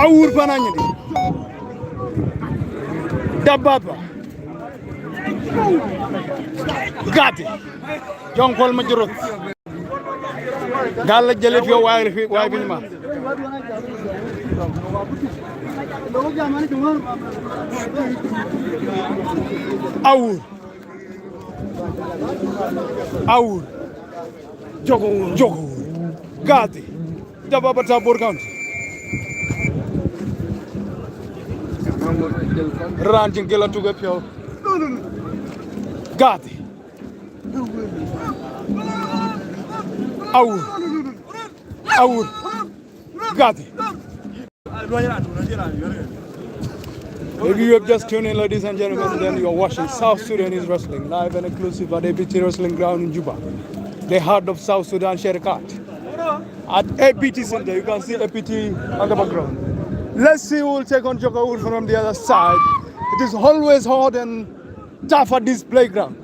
Awur pananya ni. Dababa. Gati. Jongkol majurut. Gala jelet yo way bi ma. Awur. Awur. Jok-Awur. Gati. Dababa Tabor County. Ranching Gila to get your Gati. Awur. Awur. Gati. If you have just tuned in, ladies and gentlemen, then you are watching South Sudanese wrestling live and exclusive at APT Wrestling Ground in Juba, the heart of South Sudan, Sherikat. At APT Center, you can see APT on the background. Let's see who will take on Jok-Awur from the other side. It is always hot and tough at this playground.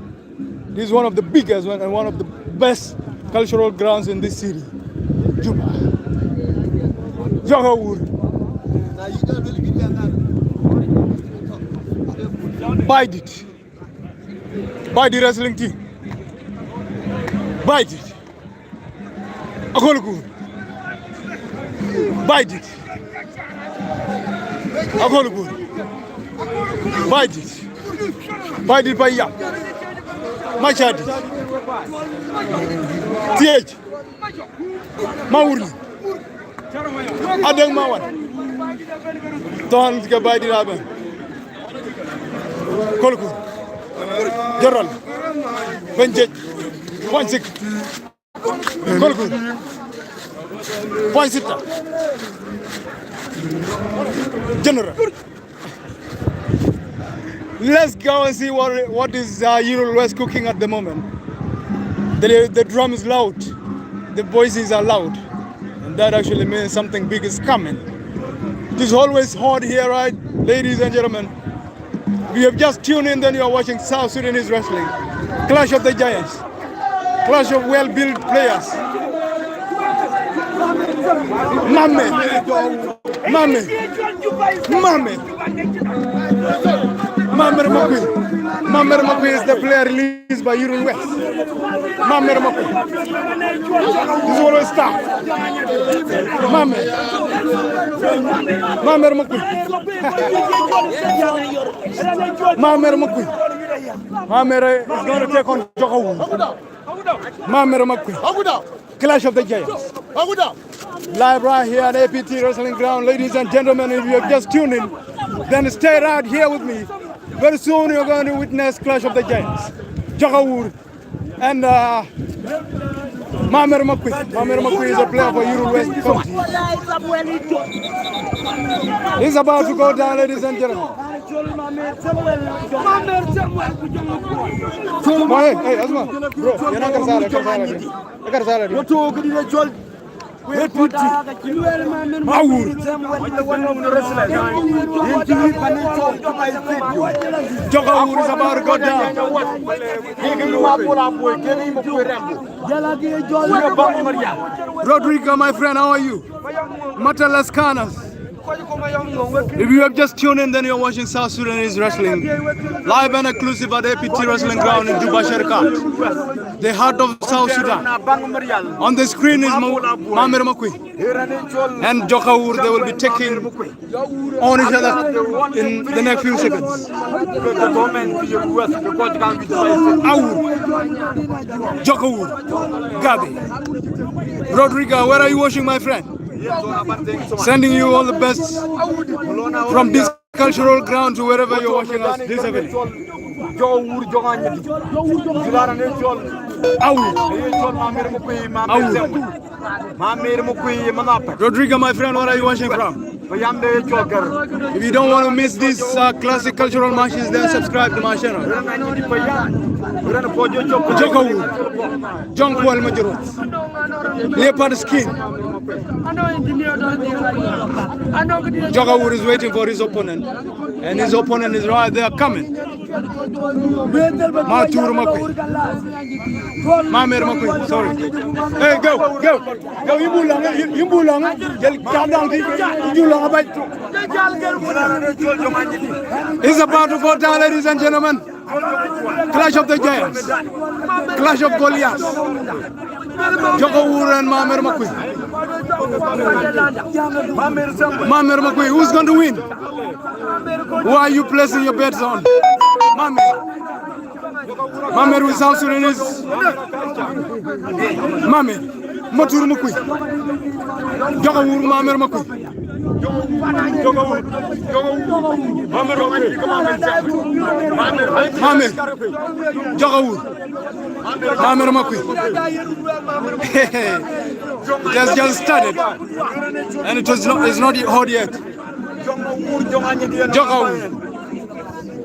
This is one of the biggest and one of the best cultural grounds in this city, Juba. Jok-Awur. Bite it. Bite the wrestling team. Bite it. Agolugur. Bite it. Agolugur. Bite it. Bite it by yam. Machadi. TH. Mauri. Adeng Mawan. Ton ke bite it aben. Kolugur. Yirol. Benjet. 1-6. Kolugur. 0.6. General. Let's go and see what is Yirol West cooking at the moment. The drum is loud. The voices are loud. And that actually means something big is coming. It is always hot here, right? Ladies and gentlemen. If you have just tuned in, then you are watching South Sudanese wrestling. Clash of the Giants. Clash of well-built players. Mamer. Mamer. Mamer. Mamer Makuei. Mamer Makuei is the player released by Yirol West. Mamer Makuei. This is always tough. Mamer. Mamer Makuei. Mamer Makuei. Mamer is going to take on Jok-Awur. Mamer Makuei. Clash of the Giants. Live right here at APT Wrestling Ground. Ladies and gentlemen, if you have just tuned in, then stay right here with me. Very soon you're going to witness Clash of the Giants. Jok-Awur and Mamer Makuei. Mamer Makuei is a player for Yirol West County. He's about to go down, ladies and gentlemen. Hey, Asma, bro, you're not going to Jok-Awur is about to go down. Rodrigo, my friend, how are you? Matalas Canas. If you have just tuned in, then you're watching South Sudanese wrestling live and exclusive at APT Wrestling Ground in Juba, Sherikat, the heart of South Sudan. On the screen is Mamer Makuei and Jok-Awur. They will be taking on each other in the next few seconds. Awur, Jok-Awur, Gabi, Rodrigo, where are you watching, my friend? Sending you all the best from this cultural ground to wherever you're watching us this evening. Rodrigo, my friend, where are you watching from? If you don't want to miss these classic cultural matches, then subscribe to my channel. Jok-Awur, John Kuol Majorot, leopard skin. Jok-Awur is waiting for his opponent, and his opponent is right there coming. Makuei. Mamer Makuei, sorry. Hey, go. You belong. He's about to go down, ladies and gentlemen. Clash of the Giants. Clash of Goliaths. Jok-Awur and Mamer Makuei. Mamer Makuei, who's going to win? Who are you placing your bets on? Mamer. Mamer with South Sudanese. Mamer. Matur Makuei. Jok-Awur, Mamer Makuei. Mamer. Jok-Awur. Mamer Makuei. It has just started, and it's not hot yet.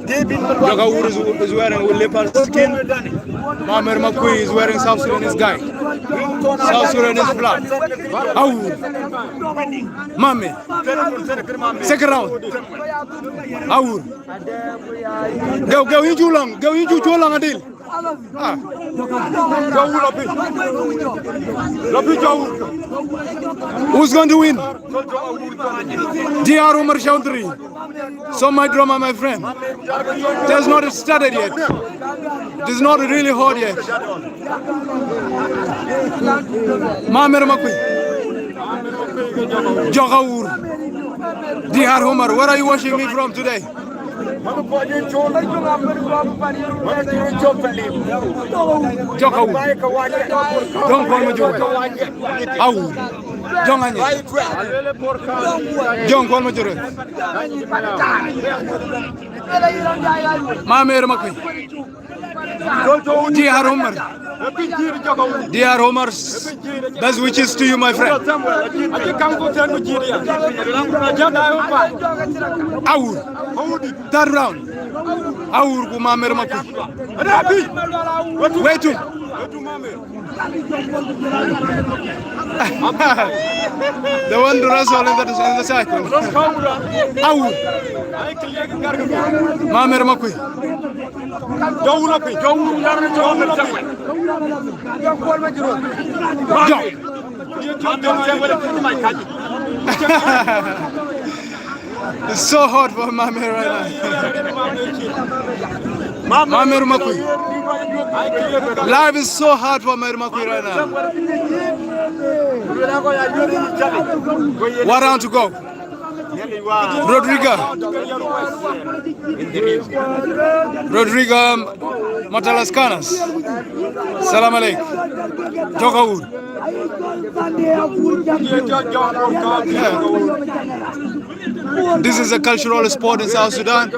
Jok-Awur is wearing leopard skin. Mamer Makuei is wearing South Sudanese guy. South Sudanese flag. Awur. Mamer. Second round. Awur. Go into long. Go into too long, Adil. Who's going to win? DR Umar Chaudhry. So my drama, my friend. It has not started yet. It is not really hot yet. Mamer Makuei. Jok-Awur. DR Umar, where are you watching me from today? Jok-Awur. Don't call me Jok. Awur. Jonglei. John call me Jok. Mamer Makuei. DR Umar. DR Umar, best wishes to you, my friend. Awur. Third round. Awur ku Mamer Makuei. Wait to. The one to wrestle in the cycle. Awur. Mamer Makuei. It's so hot for Mamer right now. Mamer Makuei. Life is so hard for Mamer Makuei right now. 1 round to go. Rodrigo Matalascanas. Salam alaikum. Jok-Awur. This is a cultural sport in South Sudan.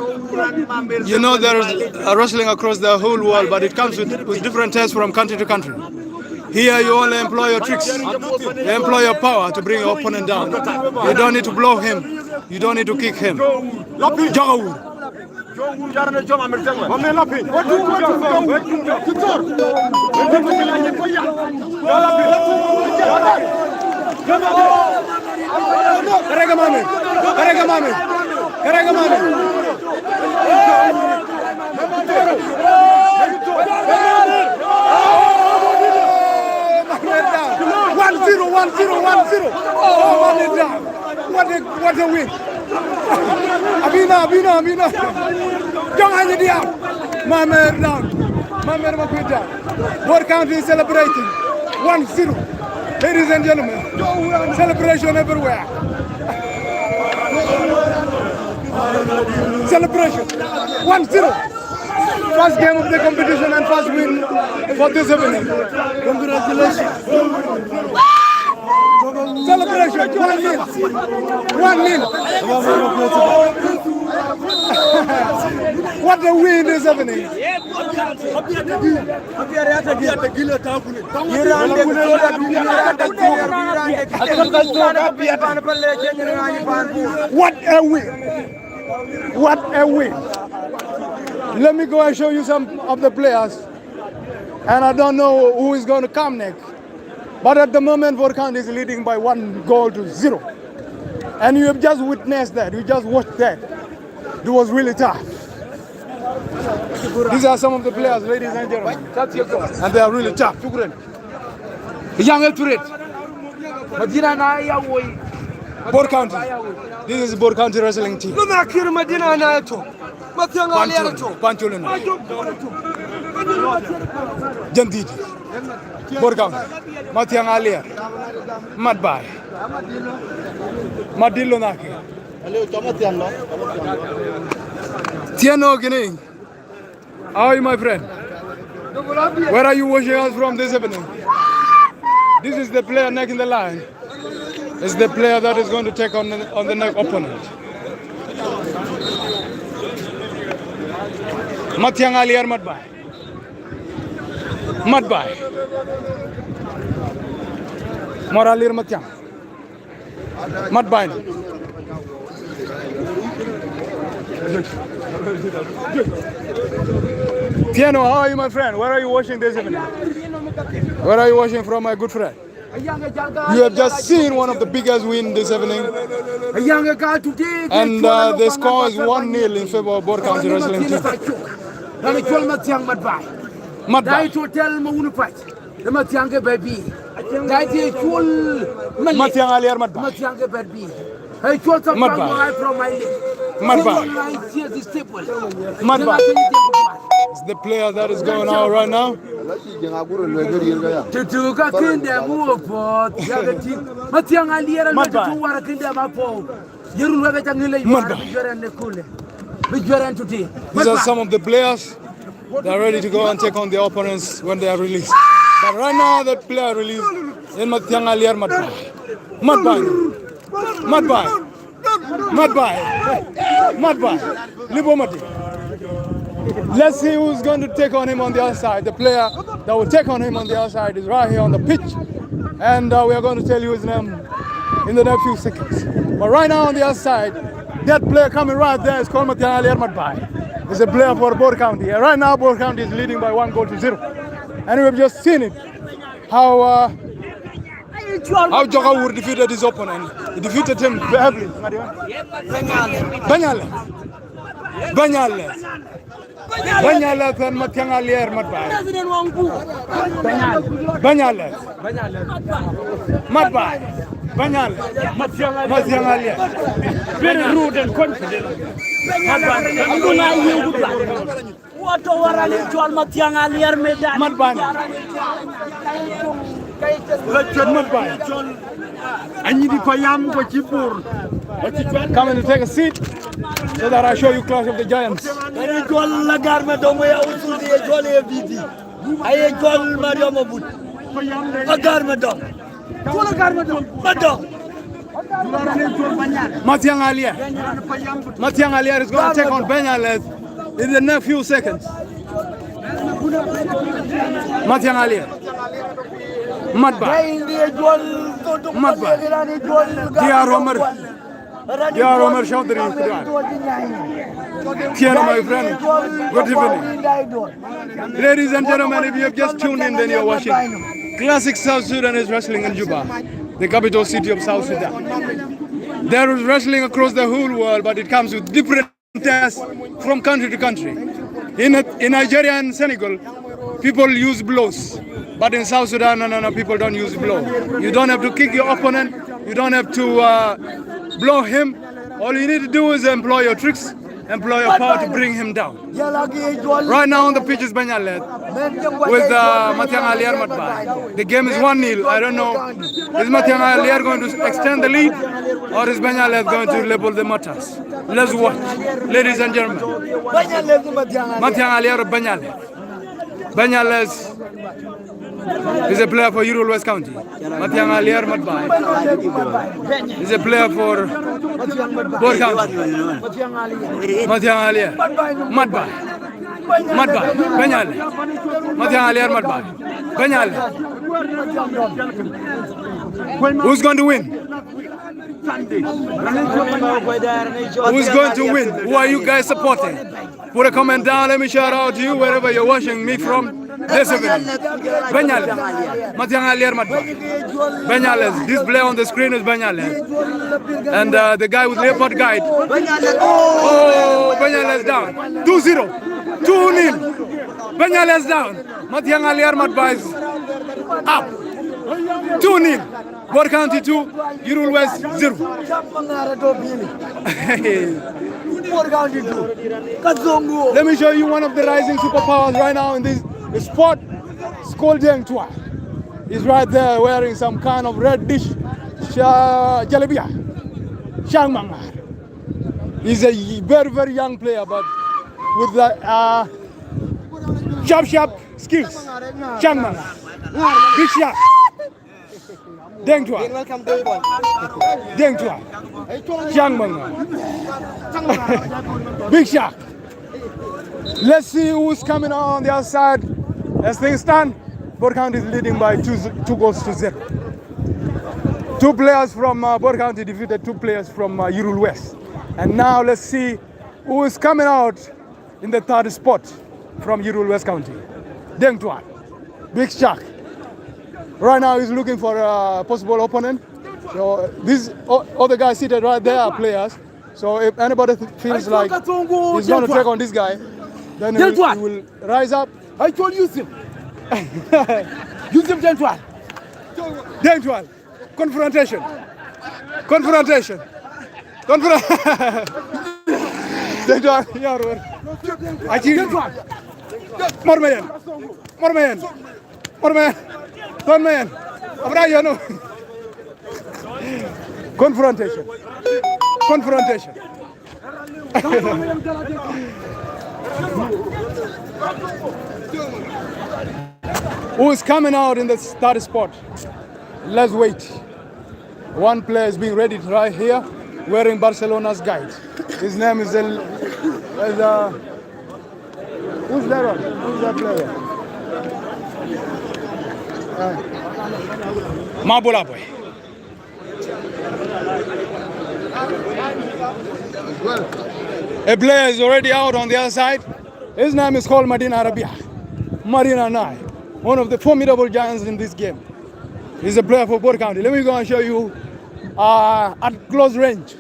You know there is wrestling across the whole world, but it comes with different tests from country to country. Here you only employ your tricks. You employ your power to bring your opponent down. You don't need to blow him. You don't need to kick him. Jok-Awur. One zero. Oh, what a win. Abina. Jonglei down. Mamer down. Mamer Makuei down. Both countries celebrating. 1-0. Ladies and gentlemen, celebration everywhere. Celebration. 1-0. First game of the competition and first win for this evening. Congratulations. Celebration. 1-0. What a win this evening. What a win. What a win. Let me go and show you some of the players. And I don't know who is going to come next. But at the moment, Volcan is leading by 1-0. And you have just witnessed that. You just watched that. It was really tough. These are some of the players, ladies and gentlemen. And they are really tough. Bor County. This is Bor County wrestling team. Panchulina. Jandidi. Bor County. Matiang Alia. Madbai. Madilonaki. Tiano Guinea. How are you, my friend? Where are you watching us from this evening? This is the player next in the line. It's the player that is going to take on the next opponent. Matiang Aliar Madbai. Madbai. Moralir Matiang. Madbai. Tiano, how are you, my friend? Where are you watching this evening? Where are you watching from, my good friend? You have just seen one of the biggest wins this evening. And the score is 1-0 in favor of Bor County wrestling team. Matiang Aliar Madbai. Madbai. It's the player that is going out right now. These are some of the players that are ready to go and take on the opponents when they are released. But right now, that player released in Matiang Aliar Madbai. Madbai. Madbai. Madbai. Madbai. Libomati. Let's see who's going to take on him on the other side. The player that will take on him on the other side is right here on the pitch. And we are going to tell you his name in the next few seconds. But right now on the other side, that player coming right there is called Matiang Aliar Madbai. He's a player for Bor County. And right now Bor County is leading by 1-0. And we've just seen it, how Jok-Awur defeated his opponent. He defeated him heavily. Banyale and Matiang Aliar Madbai. Banyale. Madbai. Banyale. Matiang Aliar. Very rude and confident. What over Matiang Aliar Madbai. Come and take a seat so that I show you Clash of the Giants. Matiang Aliar is going to take on Banyales in the next few seconds. Matiang Aliar. Madbai. Dear Omer Chaudhary. Tiano, my friend. Good evening. Ladies and gentlemen, if you have just tuned in, then you're watching Classic South Sudan is wrestling in Juba, the capital city of South Sudan. There is wrestling across the whole world, but it comes with different tests from country to country. In Nigeria and Senegal, people use blows. But in South Sudan, no, people don't use blow. You don't have to kick your opponent. You don't have to blow him. All you need to do is employ your tricks, employ your power to bring him down. Right now on the pitch is Banyalet with Matiang Aliar Madbai. The game is 1-0. I don't know, is Matiang Aliar going to extend the lead or is Banyalet going to level the matters? Let's watch, ladies and gentlemen. Matiang Aliar Banyalet. Banyales is a player for Yirol West County. Matiang Aliar Madbai is a player for Bor County. Matiang Aliar Madbai. Banyale. Matiang Aliar Madbai. Banyale. Who's going to win? Who's going to win? Who are you guys supporting? Put a comment down. Let me shout out to you wherever you're watching me from. Banyales. Matiangalier Madba. Banyales. This player on the screen is Banyales. And the guy with leopard guide. Oh, Banyales down. 2-0. 2-0. Banyales down. Matiangalier Madba is up. 2-0. Bor County 2, Yirol West 0. Let me show you one of the rising superpowers right now in this sport. It's called Jok-Awur. He's right there wearing some kind of red dish. Jalebia. Mamer. He's a very, very young player, but with the sharp skills. Mamer. Big shot. Jok-Awur. Jok-Awur. Mamer. Big shot. Let's see who's coming on the outside. As things stand, Bor County is leading by 2 goals to 0. 2 players from Bor County defeated 2 players from Yirol West. And now let's see who is coming out in the 3rd spot from Yirol West County. Jok-Awur. Big shot. Right now he's looking for a possible opponent. So these other guys seated right there are players. So if anybody feels like he's going to take on this guy, then he will rise up. I told you, use him. Use him, Jok-Awur. Jok-Awur. Confrontation. Confrontation. Jok-Awur. Yirol. I see. Mormayan. Mormayan. Mormayan. Mormayan. Abrayano. Confrontation. Confrontation. Who is coming out in the 3rd spot? Let's wait. One player is being ready right here, wearing Barcelona's guide. His name is who's that one? Who's that player? Mabulaboy. A player is already out on the other side. His name is called Madina Arabia. Madina Nai, one of the formidable giants in this game. He's a player for Bor County. Let me go and show you at close range.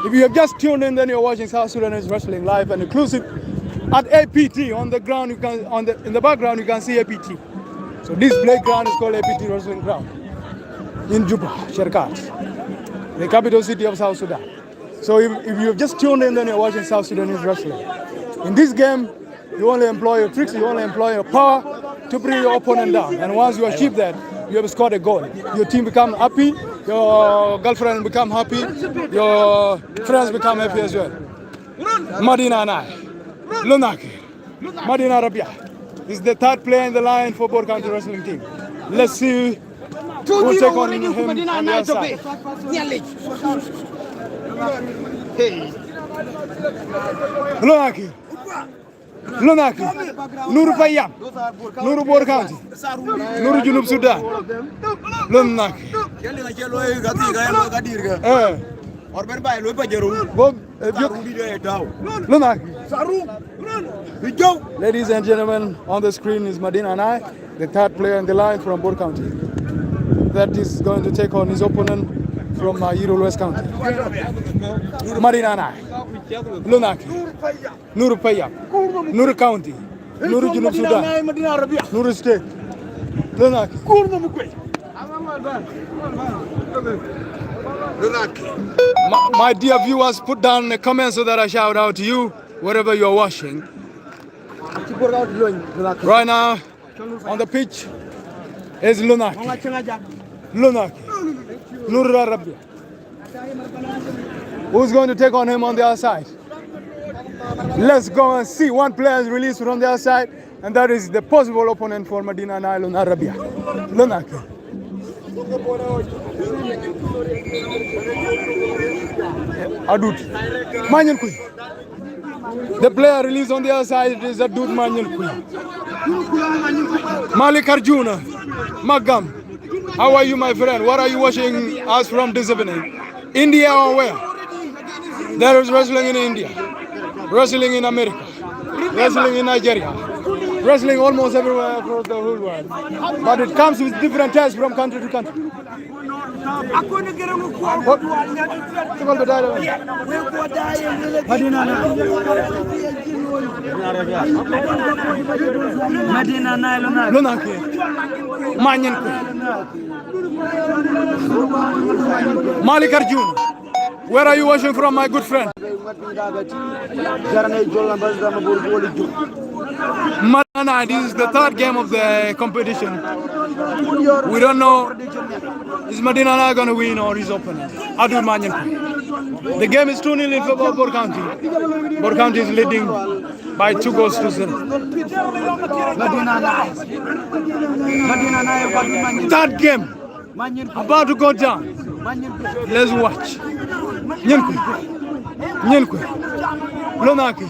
If you have just tuned in, then you're watching South Sudan is Wrestling live and inclusive at APT. On the ground, you can in the background you can see APT. So this playground is called APT Wrestling Ground in Juba, Sherkat, the capital city of South Sudan. So if you have just tuned in, then you're watching South Sudanese wrestling. In this game, you only employ your tricks, you only employ your power to bring your opponent down. And once you achieve that, you have scored a goal. Your team become happy, your girlfriend become happy, your friends become happy as well. Madina Nai, Lunaki, Madina Arabia is the 3rd player in the line for Bor County wrestling team. Let's see who will take on him on the other side. Lunaki. Lunaki, Nuru Payam, Nuru Bor County, Nuru Junub Sudan, Lunaki. Ladies and gentlemen, on the screen is Madina Nai, the 3rd player in the line from Bor County. That is going to take on his opponent from Yirol West County. Madina Nai, Lunaki, Nuru Payam, Nuru County, Nuru Junub Sudan, Nuru State, Lunaki. My dear viewers, put down a comment so that I shout out to you wherever you are watching. Right now, on the pitch is Lunaki. Lunaki, Nuru Arabia. Who's going to take on him on the other side? Let's go and see. One player is released from the other side, and that is the possible opponent for Madina Nile Arabia. Lunaki. Adut. Manyan Kui. The player released on the other side is Adut Manyan Kui. Malik Arjuna. Magam. How are you, my friend? What are you watching us from this evening? India or where? There is wrestling in India, wrestling in America, wrestling in Nigeria, wrestling almost everywhere across the whole world. But it comes with different tastes from country to country. Malik Arjun, where are you watching from, my good friend? Madina, this is the third game of the competition. We don't know, is Madina going to win or his opponent? Adul Manyan. The game is 2-0 in favor of Bor County. Bor County is leading by 2 goals to 0. Third game, about to go down. Let's watch. Nyenkwe, Lonaki,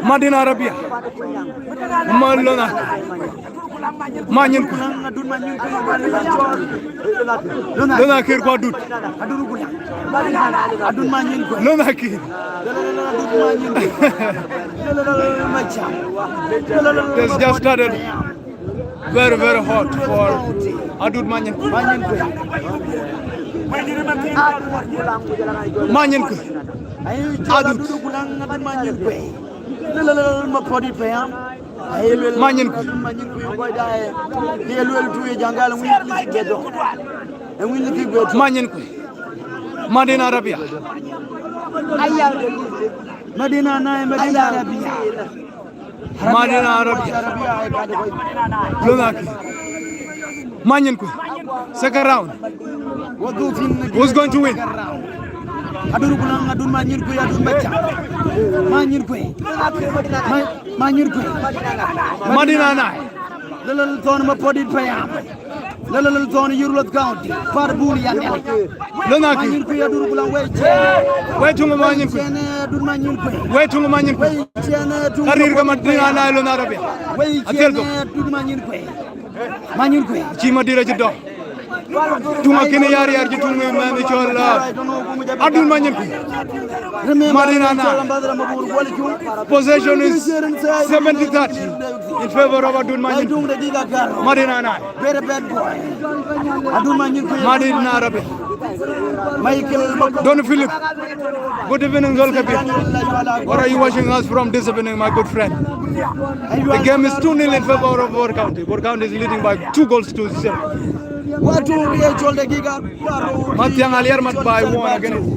Madina Arabia, Lonaki, Manyenkwe, Lonaki Kwadut, Lonaki, it's just started very, very hot for Adud Manyenkwe. Manyenkwe, Adud Manyenkwe, Manyenkwe, Madina Arabia, Madina Arabia, Madina Arabia, Lunaki, Manyenkwe, second round. Who's going to win? Madina Nai. Little Tony Mapodit Payam. Little Tony Yirol County. Parbulia. Lonaki. Wait to Manyenkwe. Wait to Manyenkwe. Karirga Madina Nai Lonarabia. Wait to Manyenkwe. Chimadira Jado. Tuma kene yari arji tungu mani chola Adul Manyenkwe Madina Nai. Possession is 70-30 in favor of Adul Manyenkwe. Madina Nai. Very bad boy. Adul Manyenkwe Madina Arabia. Don Philip, good evening, Zolkabi. What are you watching us from this evening, my good friend? The game is 2-0 in favor of Bor County. Bor County is leading by 2 goals to 0. Matiang Aliar mat by 1 against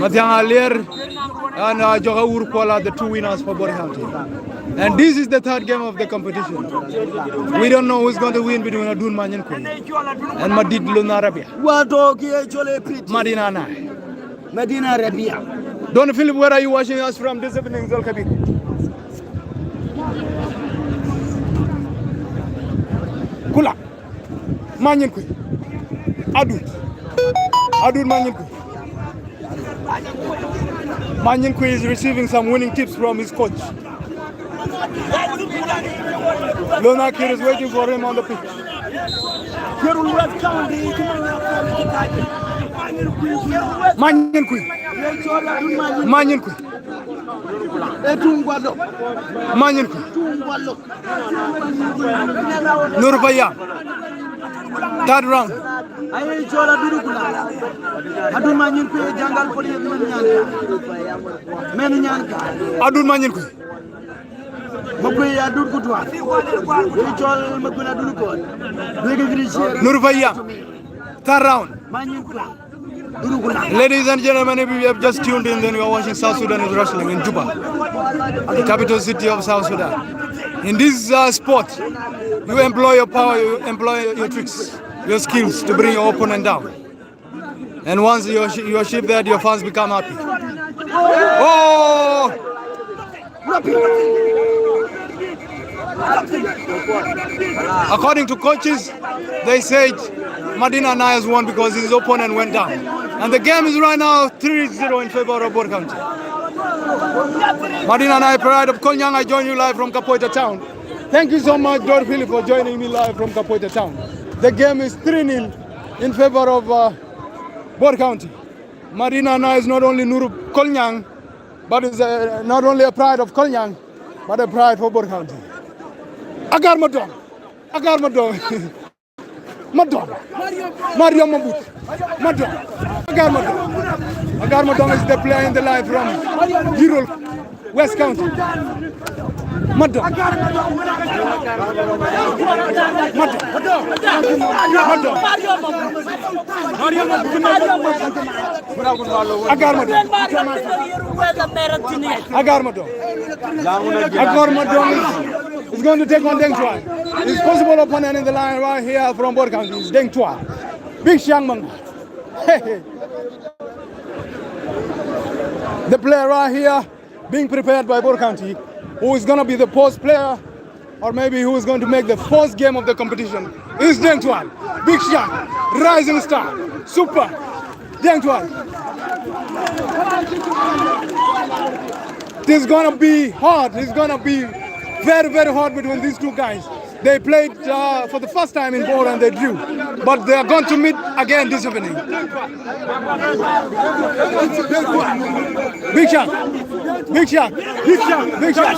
Matiang Aliar and Jok-Awur Kuol are the 2 winners for Bor County. And this is the third game of the competition. We don't know who's going to win between Adul Manyenkwe and Madina Arabia. Madina Nai. Madina Arabia. Don Philip, where are you watching us from this evening, Zolkabi? Kula, Manyenkwe, Adul Manyenkwe. Manyenkwe is receiving some winning tips from his coach. Lonaki is waiting for him on the pitch. Manyenkwe, Manyenkwe, Manyenkwe, Nurbaya, third round. Adul Manyenkwe. Makuei Adul Kutwa. Yirol Makuei Adul Kuol. Nurbaya, third round. Ladies and gentlemen, if you have just tuned in, then you are watching South Sudan is wrestling in Juba, the capital city of South Sudan. In this sport, you employ your power, you employ your tricks, your skills to bring your opponent down. And once you achieve that, your fans become happy. Oh! According to coaches, they said Madina Nai has won because his opponent went down. And the game is right now 3-0 in favor of Bor County. Madina Nai, pride of Konyang, I join you live from Kapoita Town. Thank you so much, Dor Philip, for joining me live from Kapoita Town. The game is 3-0 in favor of Bor County. Marina now is not only Nuru Kolnyang, but is not only a pride of Kolnyang, but a pride for Bor County. Agar Madong. Agar Madong. Madong. Mario Mabut. Madong. Agar Madong. Agar Madong is the player in the line from Yirol, West County. Madong. Agar Madong. Agar Madong is going to take on Deng Chua. His possible opponent in the line right here from Bor County is Deng Chua. Big Shang Mang. The player right here being prepared by Bor County, who is going to be the post player, or maybe who is going to make the first game of the competition, is Deng Chua. Big Shang, rising star, super. Deng Chua. This is going to be hard. It's going to be very, very hard between these two guys. They played for the first time in Bor and they drew. But they are going to meet again this evening. Big shot. Big shot. Big shot. Big shot.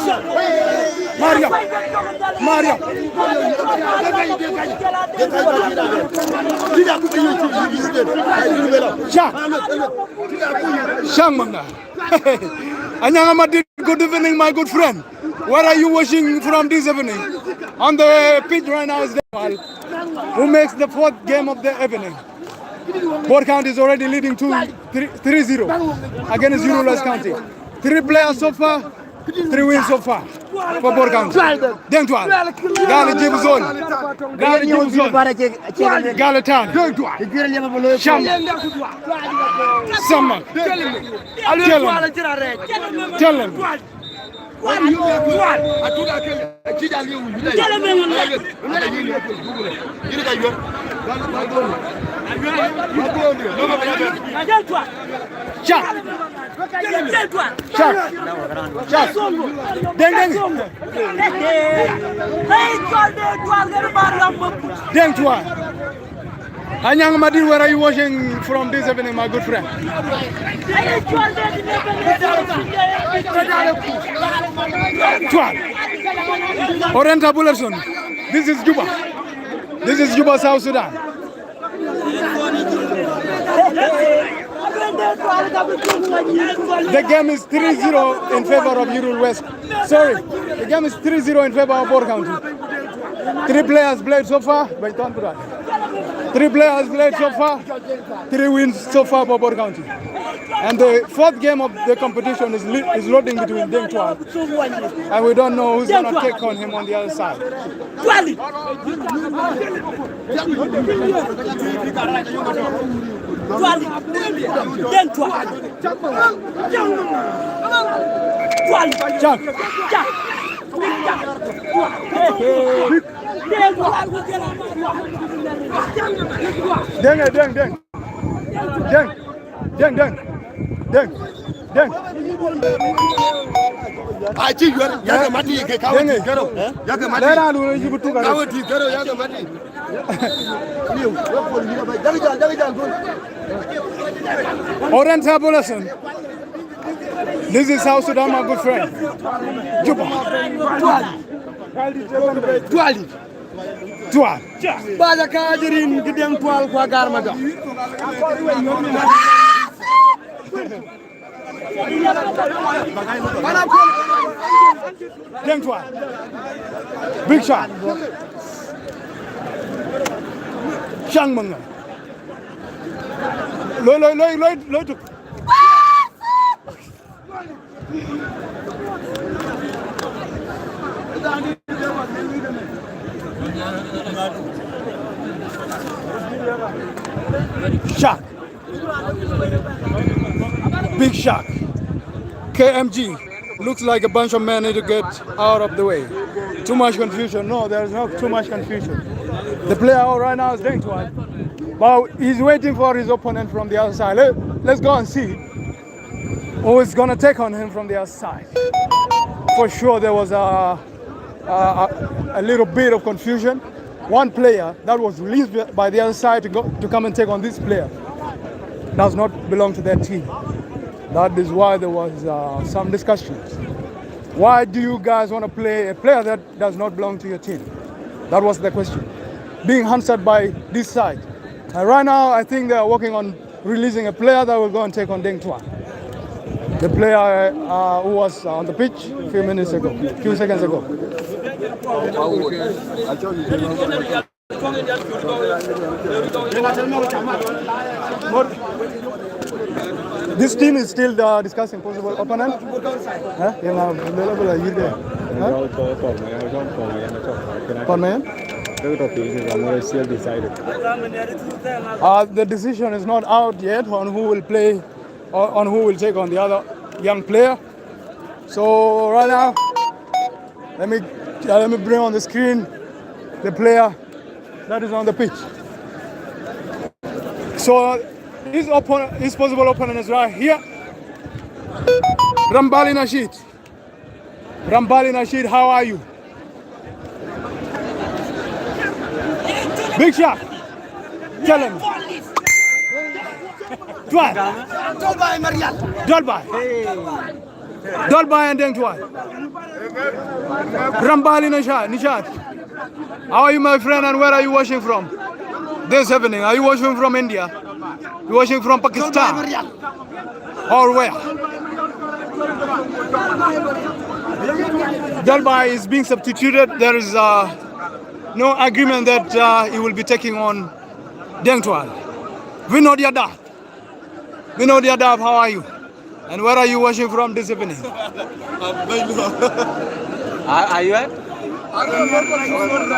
Mario. Mario. Shot. Shangmanga. Anyanga, good evening, my good friend. Where are you watching from this evening? On the pitch right now is Nimule, who makes the fourth game of the evening. Bor County is already leading 3-0 against Yirol County. 3 players so far, 3 wins so far for Bor County. Deng Chua, Gali Jibuzon, Gali Jibuzon, Gali Tan, Sham, Sama, tell him. Deng Chua. Anyang Madin, where are you watching from this evening, my good friend? Orienta Bullerson. This is Juba. This is Juba, South Sudan. The game is 3-0 in favor of Yirol West. Sorry, the game is 3-0 in favor of Bor County. 3 players played so far. 3 players played so far. 3 wins so far for Bor County. And the 4th game of the competition is loading between Deng Chua. And we don't know who's going to take on him on the other side. Orienta Bullerson. This is South Sudan, my good friend. Juba. Tual. Baja kajirin gideng tual kwa garmaga. Deng Chua. Big shot. Shang Manga. Loy. Shock. Big shock. KMG. Looks like a bunch of men need to get out of the way. Too much confusion. No, there's not too much confusion. The player right now is Deng Chua. But he's waiting for his opponent from the other side. Let's go and see who is going to take on him from the other side. For sure, there was a little bit of confusion. One player that was released by the other side to come and take on this player. does not belong to their team. That is why there was some discussions. Why do you guys want to play a player that does not belong to your team? That was the question, being answered by this side. And right now, I think they are working on releasing a player that will go and take on Deng Tuan, the player who was on the pitch a few seconds ago. This team is still discussing possible opponent. The decision is not out yet on who will play, or on who will take on the other young player. So right now, let me bring on the screen the player that is on the pitch. So his possible opponent is right here. Rambali Nasheed. Rambali Nasheed, how are you? Big shot. Challenge. Tuan. Dolbai. Dolbai and Deng Tuan. Rambali Nasheed. How are you, my friend, and where are you watching from this evening? Are you watching from India? You watching from Pakistan? Or where? Dolbai is being substituted. There is no agreement that he will be taking on Deng Tuan. Vinod Yadav. Vinod Yadav, how are you? And where are you watching from this evening? Are you at?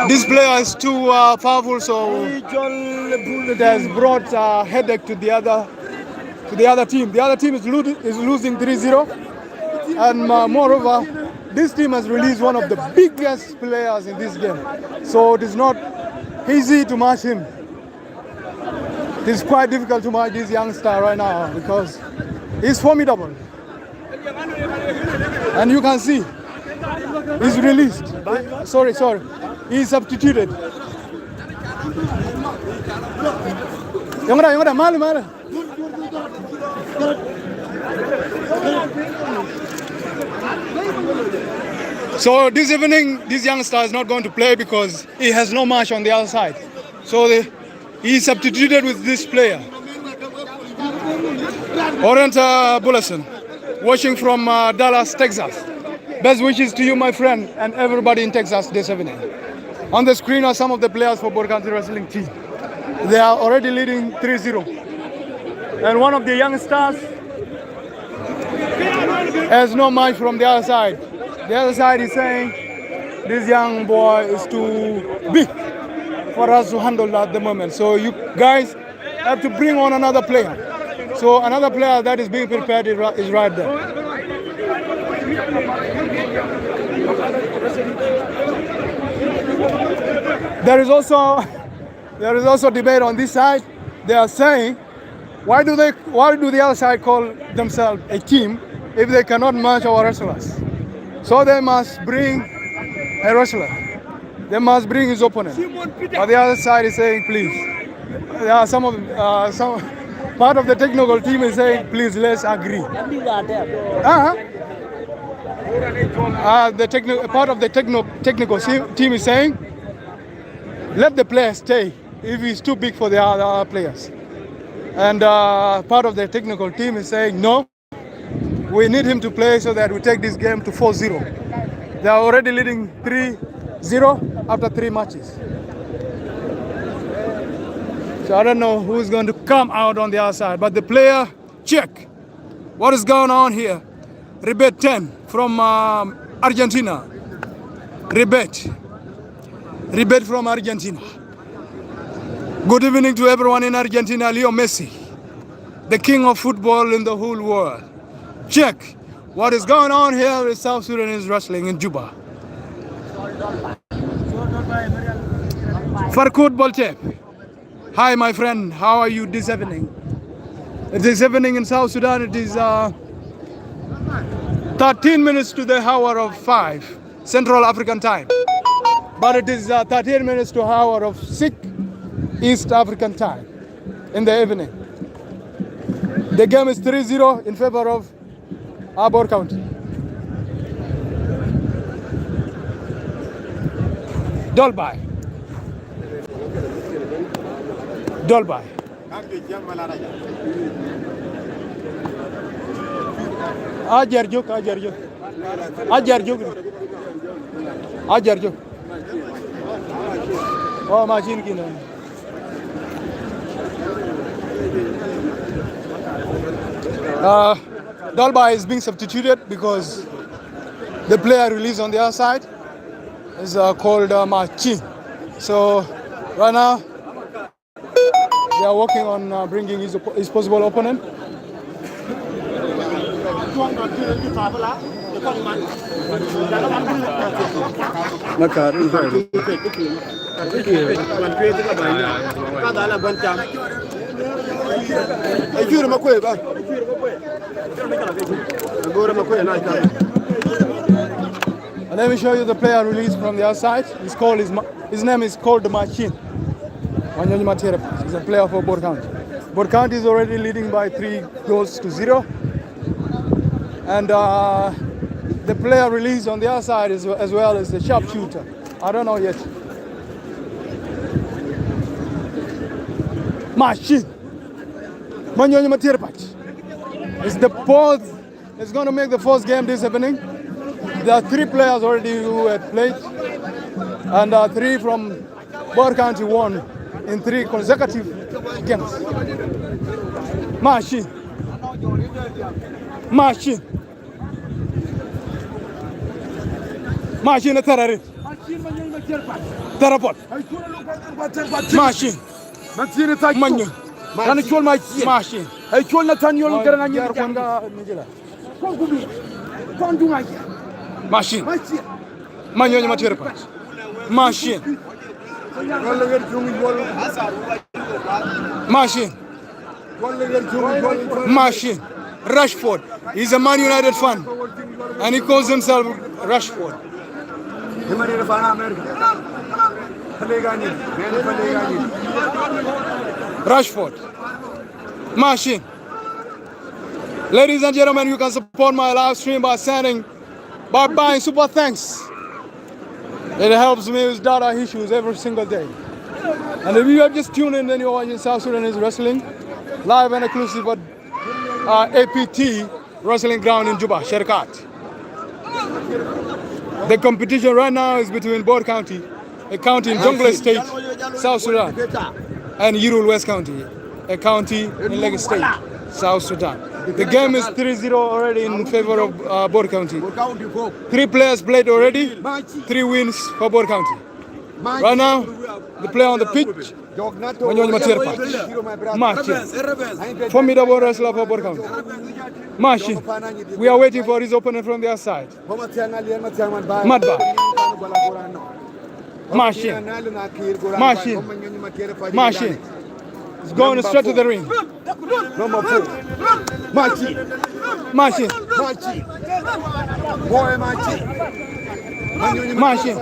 This player is too powerful, so it has brought headache to the other team. The other team is losing 3-0, and moreover, this team has released one of the biggest players in this game, so it is not easy to match him. It is quite difficult to match this youngster right now because he's formidable, and you can see he's released. Sorry, he's substituted. So this evening, this youngster is not going to play because he has no match on the other side. So he is substituted with this player. Orienta Bulletin, watching from Dallas, Texas. Best wishes to you, my friend, and everybody in Texas this evening. On the screen are some of the players for Borkanti Wrestling team. They are already leading 3-0. And one of the young stars has no match from the other side. The other side is saying this young boy is too big for us to handle at the moment. So you guys have to bring on another player. So another player that is being prepared is right there. There is also debate on this side. They are saying, why do the other side call themselves a team if they cannot match our wrestlers? So they must bring a wrestler. They must bring his opponent. But the other side is saying, please. There are some part of the technical team is saying, please, let's agree. Part of the technical team is saying, let the player stay if he's too big for the other players. And part of the technical team is saying, no, we need him to play so that we take this game to 4-0. They are already leading 3-0 after 3 matches. So I don't know who's going to come out on the other side, but the player, check. What is going on here? Ribet 10 from Argentina. Ribet from Argentina. Good evening to everyone in Argentina. Leo Messi, the king of football in the whole world. Check. What is going on here with South Sudanese wrestling in Juba. Farkut Boltep. Hi, my friend. How are you this evening? This evening in South Sudan, it is 13 minutes to the hour of 5 Central African time. But it is 13 minutes to hour of 6 East African time in the evening. The game is 3-0 in favor of Arbor County. Dolbai. Dolbai. Ajarjuk. Oh, machine kina. Dolbai is being substituted because the player released on the other side is called Machin. So right now they are working on bringing his possible opponent. And let me show you the player released from the outside. His name is called Machin. He's a player for Bor County. Bor County is already leading by 3-0. And the player released on the other side as well as the sharpshooter. I don't know yet. Machin. It's going to make the first game this evening. There are 3 players already who had played, and 3 from Bor County won in 3 consecutive games. Machin. Machin terrorist. Terrapot. Machin. Machin. Kan chol machin. Ay chol na tan yol garanga nyar konga nigela. Machin. Manyo ma terrapot. Machin. Machin. Rashford. He's a Man United fan, and he calls himself Rashford. Rashford. Machin. Ladies and gentlemen, you can support my live stream by buying super thanks. It helps me with data issues every single day. And if you have just tuned in, then you're watching South Sudanese Wrestling, live and exclusive at APT Wrestling Ground in Juba, Sherkat. The competition right now is between Bor County, a county in Jonglei State, South Sudan, and Yirol West County, a county in Lagos State, South Sudan. The game is 3-0 already in favor of Bor County. 3 players played already, 3 wins for Bor County. Right now, the player on the pitch, Machin, formidable wrestler for Bor County. Machin, we are waiting for his opponent from the other side. Madba. Machin. He's going straight to the ring. Number 4. Machin. Boy Machin.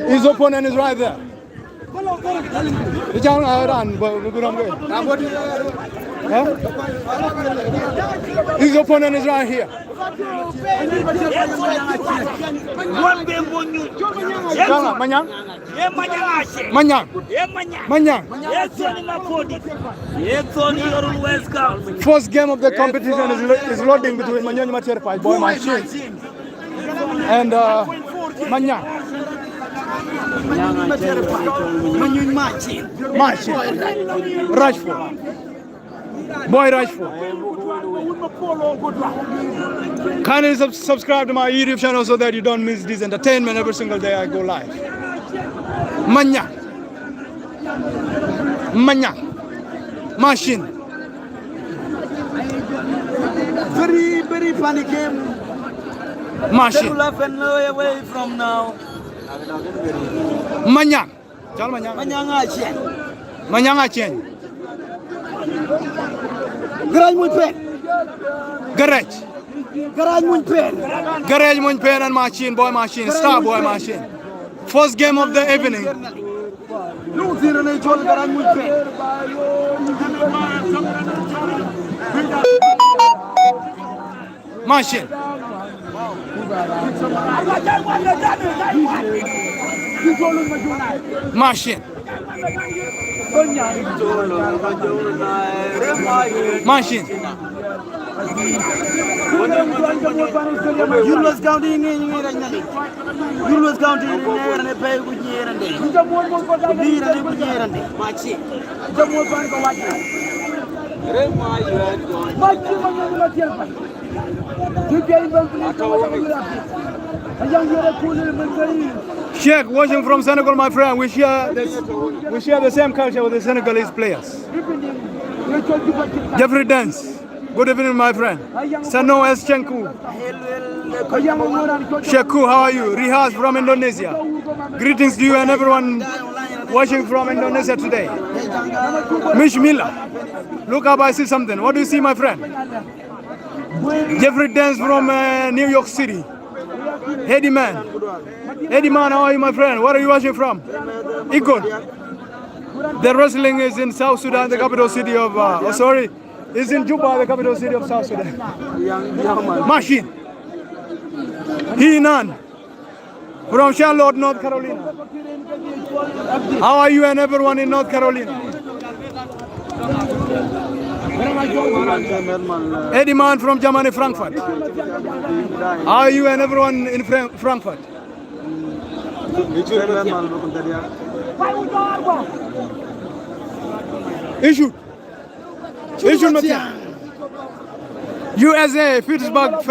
His opponent is right there. His opponent is right here. First game of the competition is loading between Manyoni Materpai, Boy Machin, and Manyang. Machin. Rashford. Boy Rashford. Kindly subscribe to my YouTube channel so that you don't miss this entertainment every single day I go live. Manya. Machin. Very, very funny game. Machin. Away from now. Manyang. Manyang. Garage Munpen. Garage Munpen and Machin, Boy Machin, Star Boy Machin. First game of the evening. Machine. Machine. Machine. Yirol County Yirol County ne pay ku ñerande bi na ku ñerande machi jamo ban ko wajja vraiment you are going machi ma ñu la tiel fa Sheikh, watching from Senegal, my friend, we share the same culture with the Senegalese players. Jeffrey Dance, good evening, my friend. Sano S. Chenku. Sheku, how are you? Rihas from Indonesia. Greetings to you and everyone watching from Indonesia today. Mish Mila, look up, I see something. What do you see, my friend? Jeffrey Dance from New York City. Eddie Man, how are you, my friend? Where are you watching from? Equatoria. The wrestling is in South Sudan, the capital city of, it's in Juba, the capital city of South Sudan. Machine. Hinan from Charlotte, North Carolina. How are you and everyone in North Carolina? Eddie Man from Germany, Frankfurt. How are you and everyone in Frankfurt? Issue USA, Pittsburgh,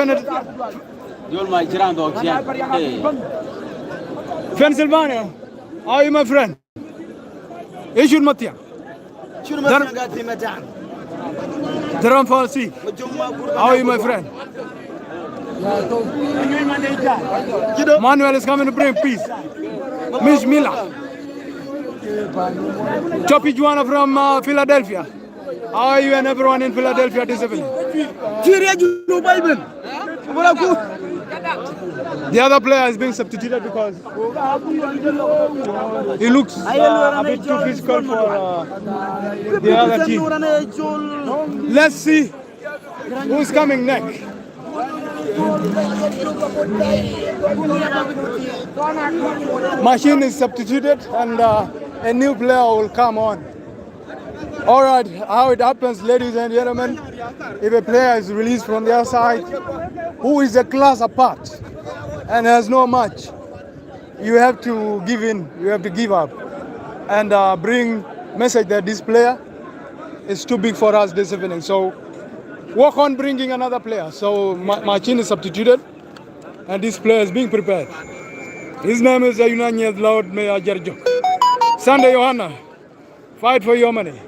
Pennsylvania. How are you, my friend? Issue Matia. Dharam Falsi. How are you, my friend? Manuel is coming to bring peace. Miss Mila. Choppy Juana from Philadelphia. How are you and everyone in Philadelphia this evening? The other player is being substituted because he looks a bit too physical for the other team. Let's see who's coming next. Machine is substituted and a new player will come on. All right, how it happens, ladies and gentlemen, if a player is released from their side, who is a class apart and has no match, you have to give in, you have to give up and bring message that this player is too big for us this evening. So work on bringing another player. So Machine is substituted and this player is being prepared. His name is Yunanyed Lord Mayor Jok. Sunday Johanna, fight for your money.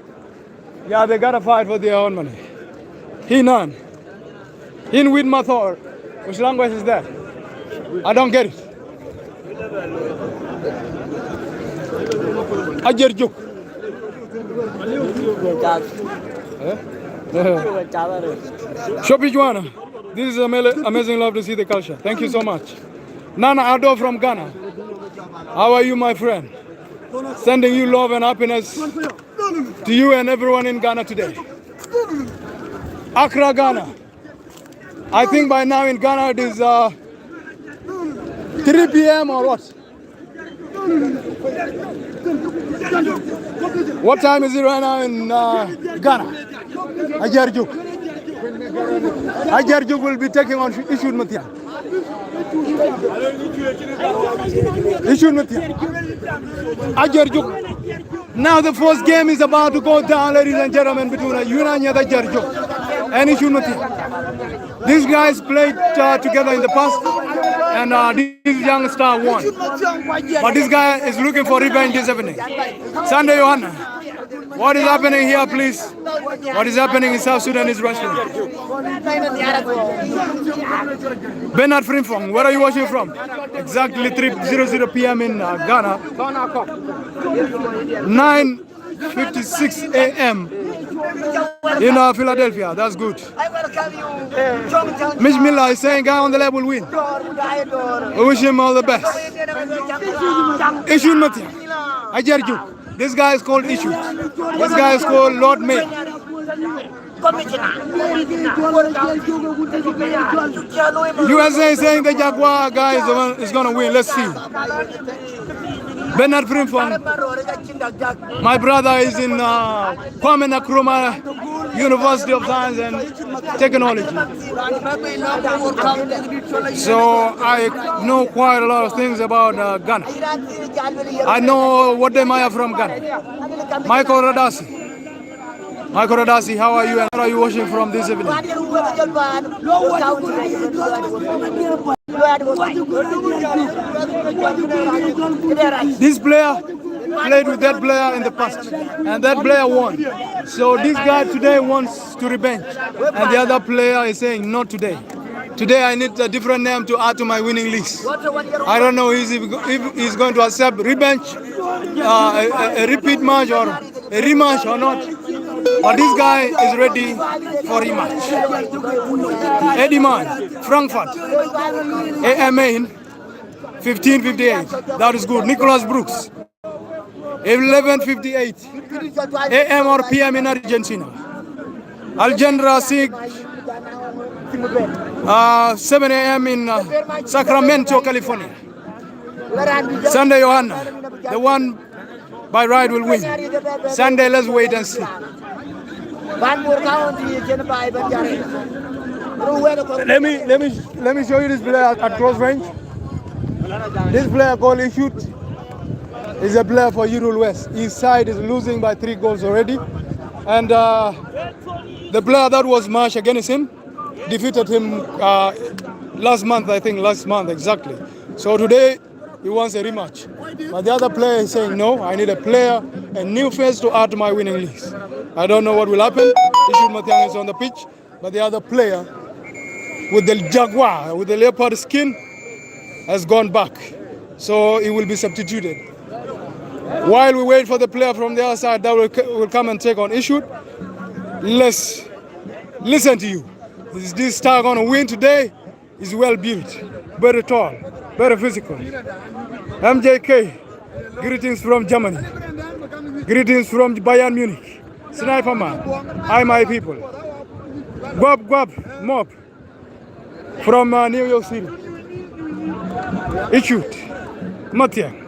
Yeah, they gotta fight for their own money. Hinan. In with Mathor. Which language is that? I don't get it. Ajerjuk. Shopi Juana. This is amazing love to see the culture. Thank you so much. Nana Ado from Ghana. How are you, my friend? Sending you love and happiness to you and everyone in Ghana today. Accra, Ghana. I think by now in Ghana it is 3 p.m. or what? What time is it right now in Ghana? Ajerjuk will be taking on Ishud Matia. Ishud Matia. Ajerjuk. Now the first game is about to go down, ladies and gentlemen, between Yunanya Ajerjuk and Ishud Matia. These guys played together in the past, and this young star won. But this guy is looking for revenge this evening. Sunday Johanna, what is happening here, please? What is happening in South Sudan is wrestling. Bernard Frimfong, where are you watching from? Exactly 3:00 p.m. in Ghana. 9:56 a.m. in Philadelphia. That's good. Miss Miller is saying guy on the lab will win. We wish him all the best. Ishun Matia, Ajerjuk. This guy is called Issue. This guy is called Lord Mayor. USA is saying the Jaguar guy is going to win. Let's see. Bernard Frimpong, my brother is in Kwame Nkrumah University of Science and Technology. So I know quite a lot of things about Ghana. I know what they might have from Ghana. Michael Radasi, how are you and where are you watching from this evening? This player played with that player in the past, and that player won. So this guy today wants to revenge, and the other player is saying not today. Today I need a different name to add to my winning list. I don't know if he's going to accept revenge, a repeat match or a rematch or not. But this guy is ready for rematch. Eddie Man, Frankfurt, AMA in 1558. That is good. Nicholas Brooks, 1158. AM or PM in Argentina. Algendra Sig, 7 AM in Sacramento, California. Sunday Johanna, the one by right will win. Sunday, let's wait and see. Let me show you this player at close range. This player called Ishut is a player for Yirol West. His side is losing by 3 goals already. And the player that was matched against him defeated him last month exactly. So today he wants a rematch. But the other player is saying, no, I need a player, a new face to add to my winning list. I don't know what will happen. Ishut Matiang is on the pitch, but the other player with the jaguar, with the leopard skin, has gone back. So he will be substituted. While we wait for the player from the other side that will come and take on Ishut, let's listen to you. Is this star going to win today? He's well built, very tall, very physical. MJK, greetings from Germany. Greetings from Bayern Munich. Sniper man, hi my people. Guab, Mob from New York City. Ishut, Matiang.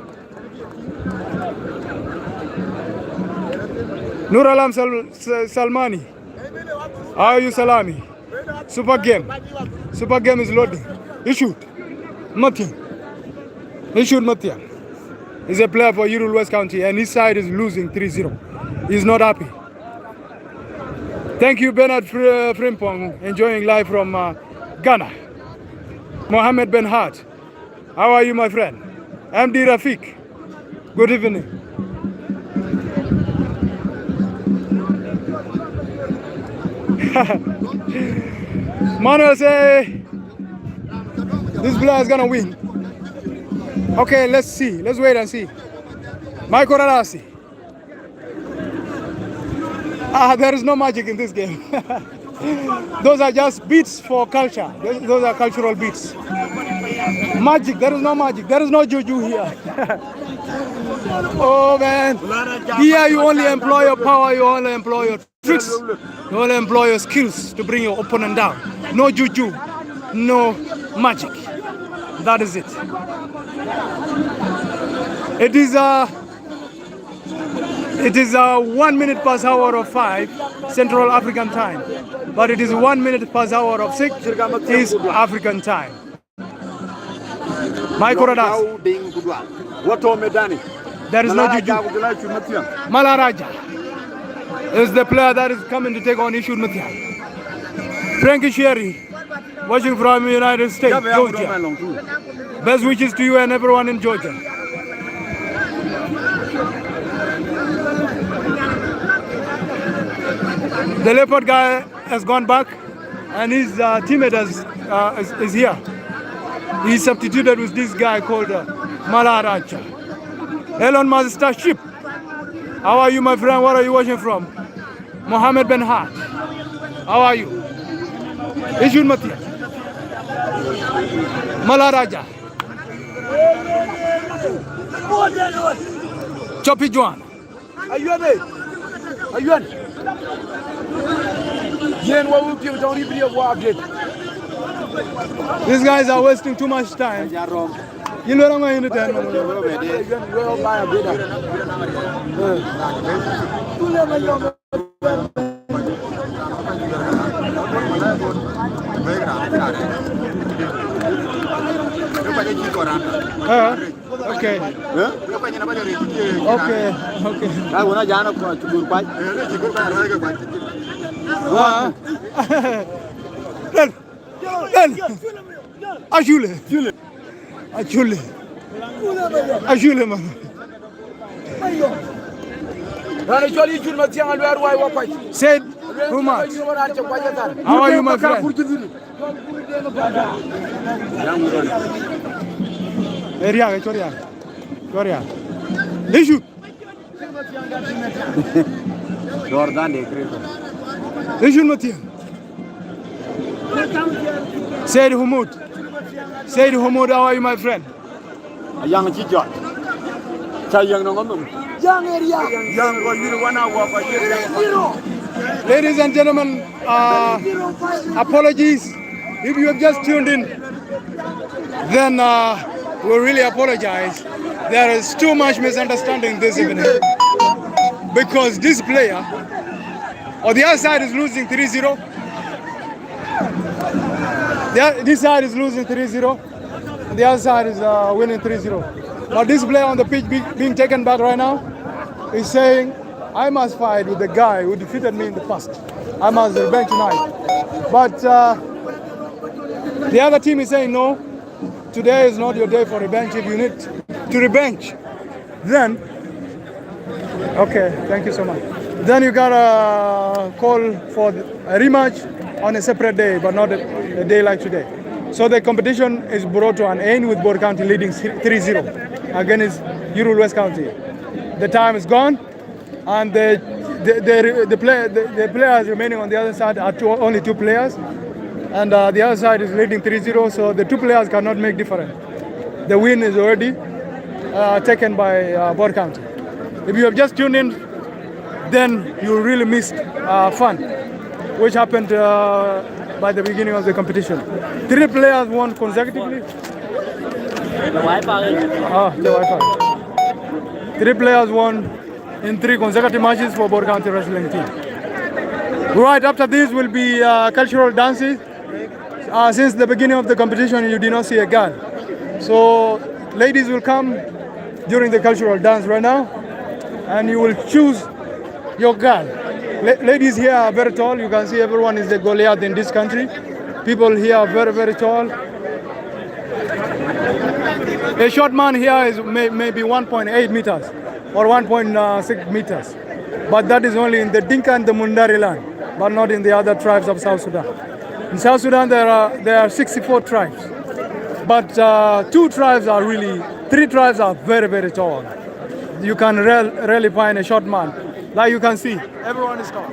Nur Alam Salmani, how are you Salami? Super game is loading. Ishut, Matiang. Ishut Matiang is a player for Yirol West County and his side is losing 3-0. He's not happy. Thank you, Bernard Frimpong, enjoying live from Ghana. Mohammed Ben Hart, how are you, my friend? MD Rafiq, good evening. Manuel say this player is gonna win. Okay, let's see. Let's wait and see. Michael Radasi. There is no magic in this game. Those are just beats for culture. Those are cultural beats. Magic, there is no magic. There is no juju here. Oh man. Here you only employ your power, you only employ your tricks, you only employ your skills to bring your opponent down. No juju, no magic. That is it. It is 1 minute past hour of 5 Central African time, but it is 1 minute past hour of 6 East African time. Michael Radas. There is no juju. Malaraja is the player that is coming to take on Ishut Matiang. Frankie Sherry, watching from the United States, Georgia. Best wishes to you and everyone in Georgia. The leopard guy has gone back, and his teammate is here. He substituted with this guy called Malaraja. Elon Master Ship. How are you, my friend? Where are you watching from? Mohammed Ben Hart. How are you? Ishut Matiang. Malaraja. Choppy Juan. Ayuan. Ayuan. Yen what we give don't even update. These guys are wasting too much time. You know what I'm going to okay. Okay. Okay. Ajule man. Said who much? How are you, my friend? Area, Equatoria. Equatoria. Issue. Jordan de Cristo. Issue Matia. Said Humud. Said Humud, how are you, my friend? A young Chichot. Young area. Young Ladies and gentlemen, apologies. If you have just tuned in, then we really apologize. There is too much misunderstanding this evening because this player, or the other side is losing 3-0. This side is losing 3-0. The other side is winning 3-0. But this player on the pitch being taken back right now is saying, I must fight with the guy who defeated me in the past. I must revenge tonight. But the other team is saying, no, today is not your day for revenge. If you need to revenge, then, okay, thank you so much. Then you got a call for a rematch on a separate day, but not a day like today. So the competition is brought to an end with Bor County leading 3-0 against Yirol West County. The time is gone, and the players remaining on the other side are only two players, and the other side is leading 3-0, so the two players cannot make difference. The win is already taken by Bor County. If you have just tuned in, then you really missed fun, which happened by the beginning of the competition. 3 players won consecutively. The Wi-Fi. The Wi-Fi. 3 players won in 3 consecutive matches for Bor County wrestling team. Right after this will be cultural dances. Since the beginning of the competition, you did not see a girl. So ladies will come during the cultural dance right now, and you will choose your girl. Ladies here are very tall. You can see everyone is a Goliath in this country. People here are very, very tall. A short man here is maybe 1.8 meters or 1.6 meters. But that is only in the Dinka and the Mundari land, but not in the other tribes of South Sudan. In South Sudan, there are 64 tribes. But 3 tribes are very, very tall. You can rarely find a short man. Like you can see, everyone is tall.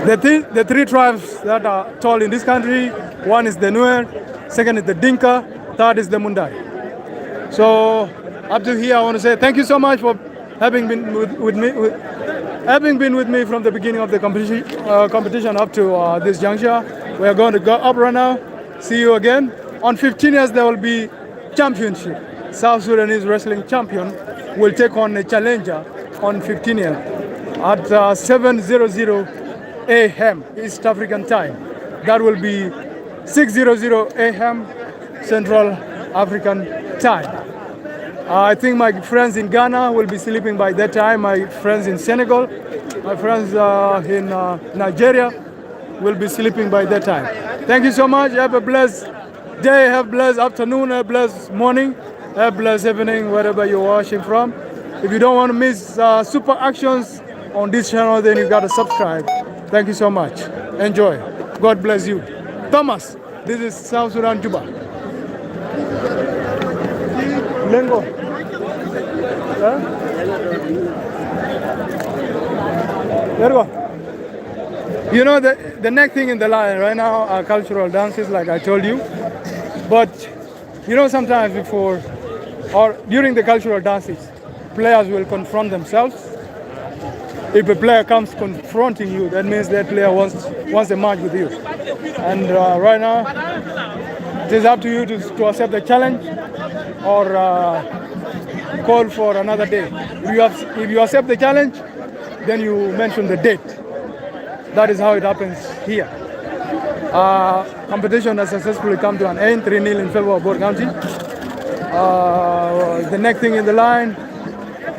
The 3 tribes that are tall in this country, one is the Nuer, second is the Dinka, third is the Mundari. So up to here, I want to say thank you so much for having been with me from the beginning of the competition up to this juncture. We are going to go up right now. See you again. On 15th, there will be championship. South Sudanese wrestling champion will take on a challenger on 15th at 7:00 a.m. East African time. That will be 6:00 a.m. Central African time. I think my friends in Ghana will be sleeping by that time. My friends in Senegal, my friends in Nigeria will be sleeping by that time. Thank you so much. Have a blessed day, have a blessed afternoon, have a blessed morning, have a blessed evening, wherever you're watching from. If you don't want to miss super actions on this channel, then you got to subscribe. Thank you so much. Enjoy. God bless you. Thomas, this is South Sudan, Juba. Lengo. Huh? There you go. You know, the next thing in the line right now are cultural dances, like I told you. But You know, sometimes before or during the cultural dances, players will confront themselves. If a player comes confronting you, that means that player wants a match with you. And right now, it is up to you to accept the challenge or call for another day. If you accept the challenge, then you mention the date. That is how it happens here. Competition has successfully come to an end, 3-0 in favor of Bor County. The next thing in the line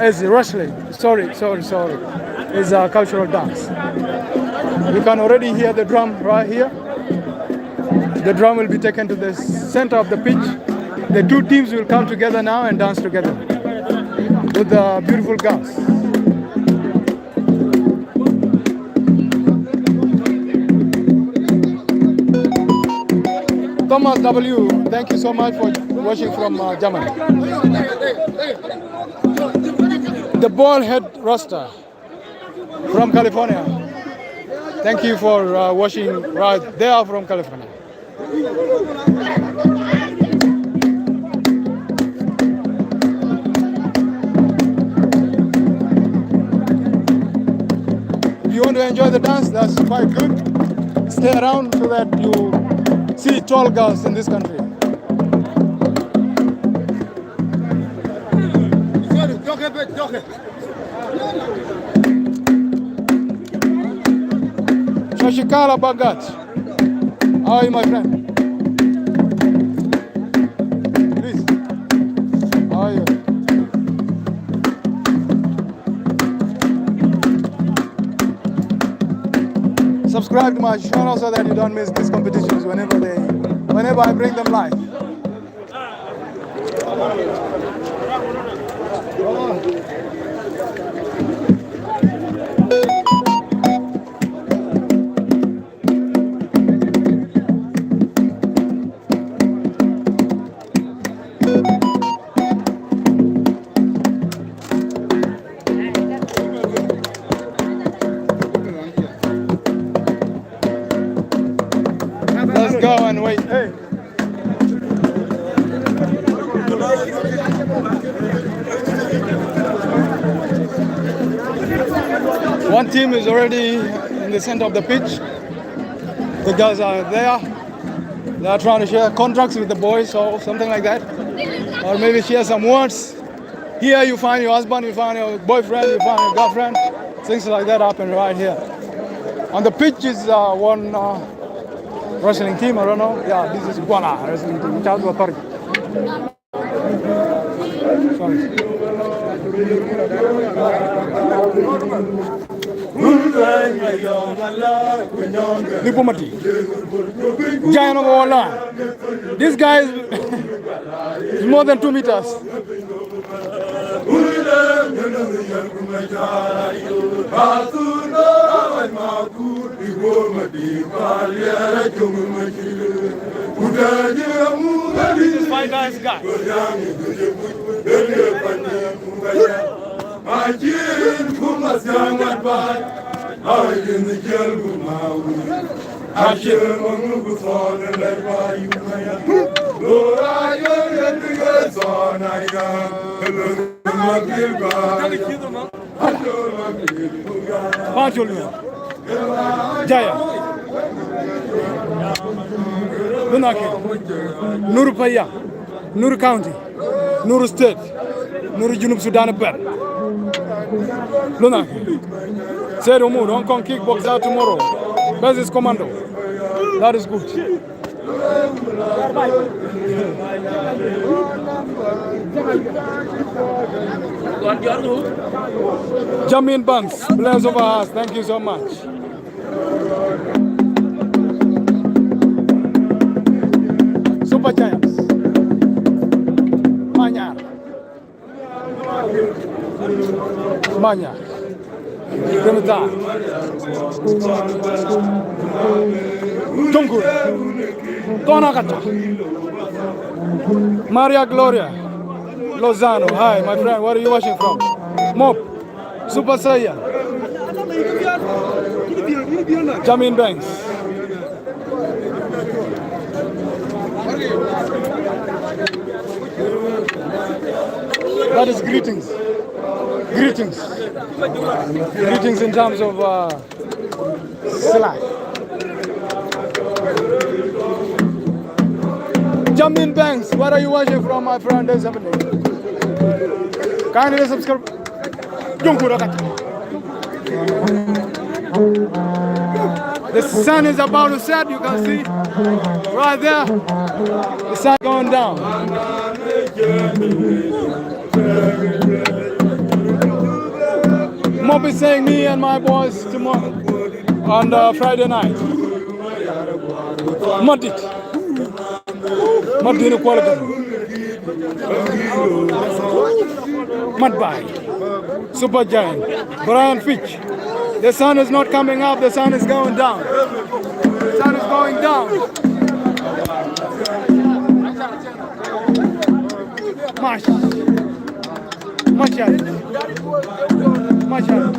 is wrestling. Sorry. Is a cultural dance. You can already hear the drum right here. The drum will be taken to the center of the pitch. The two teams will come together now and dance together with the beautiful girls. Thomas W., thank you so much for watching from Germany. The ball head roster from California. Thank you for watching right there from California. If you want to enjoy the dance, that's quite good. Stay around so that you see tall girls in this country. Shashikala Bagat. How are you, my friend? Please. How are you? Subscribe to my channel so that you don't miss these competitions whenever I bring them live. Let's go and wait. Hey. One team is already in the center of the pitch. The guys are there. They are trying to share contracts with the boys or something like that. Or maybe share some words. Here you find your husband, you find your boyfriend, you find your girlfriend. Things like that happen right here. On the pitch is one wrestling team, I don't know. Yeah, this is Guala wrestling team. Sorry. Lipumati. Giant of our land. This guy is more than 2 meters. This is my nice guy. Jaya. Nuru Paya, Nuru County, Nuru State, Nuru Junub Sudan Bell. Luna. Say to move, Hong Kong kickbox out tomorrow. Basis commando. That is good. Jamin Banks, bless over us. Thank you so much. Super Giants. Manya. Demita. Tungu. Tonakata. Maria Gloria. Lozano. Hi, my friend. Where are you watching from? Mop. Super Saiyan. Jamin Banks. is greetings. Greetings. Greetings in terms of Sly. Jamin Banks, where are you watching from, my friend? There's something. Kindly subscribe. The sun is about to set, you can see right there. The sun going down. Mob is saying me and my boys tomorrow on Friday night. Madit. Madit quality. Mudby. Super Giant. Brian Fitch. The sun is not coming up, the sun is going down. The sun is going down. Mash. Machad. Machad.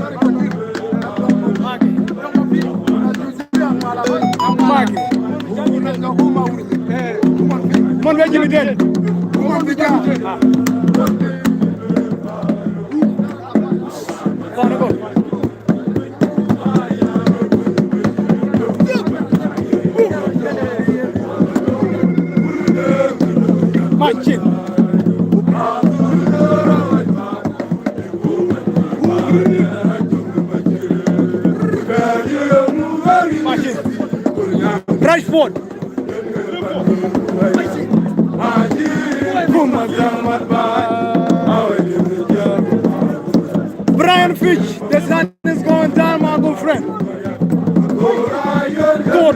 Magi. Mon veji mi den. Machine. Machine. Rashford. Brian Fitch, the sun is going down, my good friend. Good.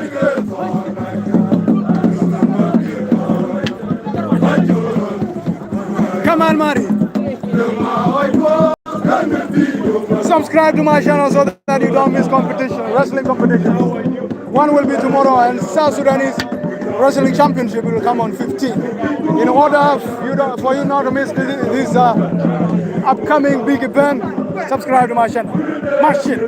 Come on, Mari. Subscribe to my channel so that you don't miss competition, wrestling competition. One will be tomorrow, and South Sudanese Wrestling Championship will come on 15. In order for you not to miss this upcoming big event, subscribe to my channel. Machine.